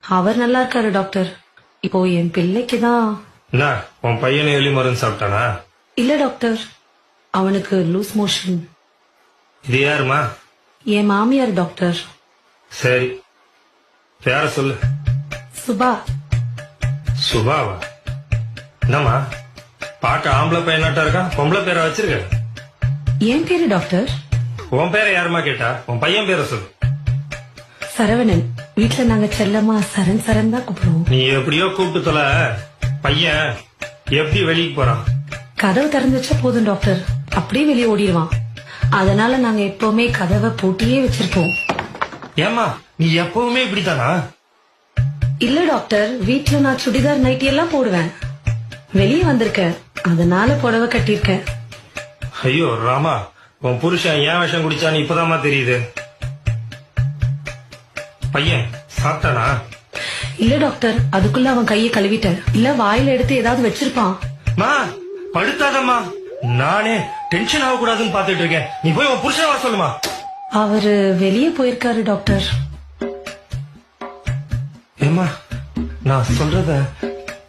அவர் நல்லா இருக்காரு டாக்டர். இப்போ என் பிள்ளைக்கு தான். என்ன உன் பையனை எலி மருந்து சாப்பிட்டானா? இல்ல டாக்டர், அவனுக்கு லூஸ் மோஷன். இது யாருமா? என் மாமியார் டாக்டர். சரி, பேர சொல்லு. சுபா. சுபாவா? என்னம்மா பார்க்க ஆம்பளை பையனாட்டா இருக்கா, பொம்பளை பேரை வச்சிருக்க? என் பேரு டாக்டர். உன் பேரை யாருமா கேட்டா? உன் பையன் பேரை சொல்லு. சரவணன். வீட்டுல நாங்க செல்லமா சரண் சரண் தான் கூப்பிடுவோம். நீ எப்படியோ கூப்பிட்டு தொலை. பையன் எப்படி வெளியே போறான்? கதவு திறந்து வச்சா போதும் டாக்டர், அப்படியே வெளியே ஓடிடுவான். அதனால நாங்க எப்பவுமே கதவை பூட்டியே வச்சிருப்போம். ஏமா நீ எப்பவுமே இப்படித்தானா? இல்ல டாக்டர், வீட்டுல நான் சுடிதார் நைட்டி எல்லாம் போடுவேன். வெளியே வந்திருக்கேன், அதனால புடவை கட்டியிருக்கேன். ஐயோ ராமா, உன் புருஷன் ஏன் விஷம் குடிச்சான்னு இப்பதாம்மா தெரியுது. பையன் சாப்பிட்டானா? இல்ல டாக்டர், அதுக்குள்ள அவன் கையை கழுவிட்டேன். இல்ல வாயில எடுத்து ஏதாவது வச்சிருப்பான். மா படுத்தாதம்மா, நானே டென்ஷன் ஆக கூடாதுன்னு பாத்துட்டு இருக்கேன். நீ போய் உன் புருஷன் வர சொல்லுமா. அவரு வெளியே போயிருக்காரு டாக்டர். ஏமா நான் சொல்றத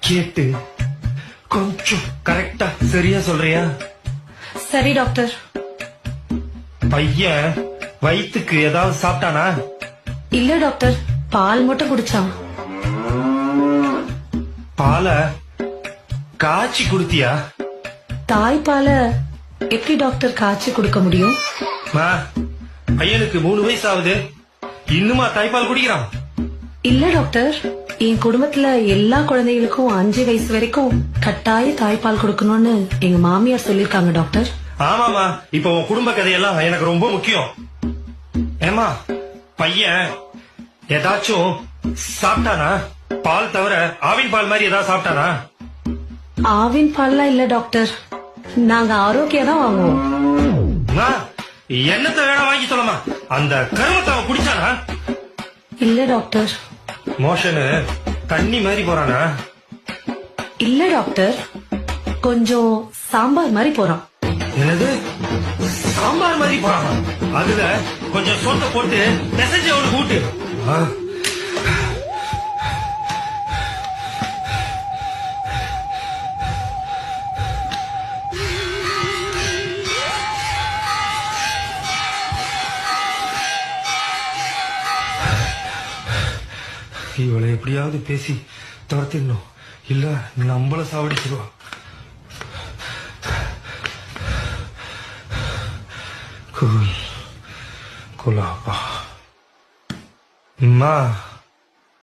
கேட்டு கொஞ்சம் கரெக்டா சரியா சொல்றியா? சரி டாக்டர். பையன் வயிற்றுக்கு ஏதாவது சாப்பிட்டானா? இல்ல டாக்டர், பால் மட்டும் குடிச்சான். பாலை காய்ச்சி குடுத்தியா? தாய்ப்பால எப்படி டாக்டர் காய்ச்சி கொடுக்க முடியும்? மா, பையனுக்கு 3 வயசு ஆகுது, இன்னுமா தாய்ப்பால் குடிக்கிறான்? இல்ல டாக்டர், என் குடும்பத்துல எல்லா குழந்தைகளுக்கும் 5 வயசு வரைக்கும் கட்டாய தாய்ப்பால் கொடுக்கணும்னு எங்க மாமியார் சொல்லிருக்காங்க டாக்டர். ஆமாமா, இப்ப உன் குடும்ப கதையெல்லாம் எனக்கு ரொம்ப முக்கியம். ஏமா பையன் ஏதாச்சும் சாப்பிட்டானா? பால் தவிர ஆவின் பால் மாதிரி ஏதாவது சாப்பிட்டானா? ஆவின் பால்லாம் இல்ல டாக்டர், நாங்க ஆரோக்கியம் தான் வாங்குவோம். என்னத்தை வேணா வாங்கி சொல்லமா, அந்த கருமத்தை அவன் குடிச்சானா? இல்ல டாக்டர். மோஷனு தண்ணி மாதிரி போறானா? இல்ல டாக்டர், கொஞ்சம் சாம்பார் மாதிரி போறான். என்னது சாம்பார் மாதிரி போறானா? அதுல கொஞ்சம் சோத்த போட்டு மெசேஜ் அவனுக்கு கூட்டு. இவளை எப்படியாவது பேசி துரத்திடணும், இல்ல நம்மள சாவடிச்சிருவா. குலாபா அம்மா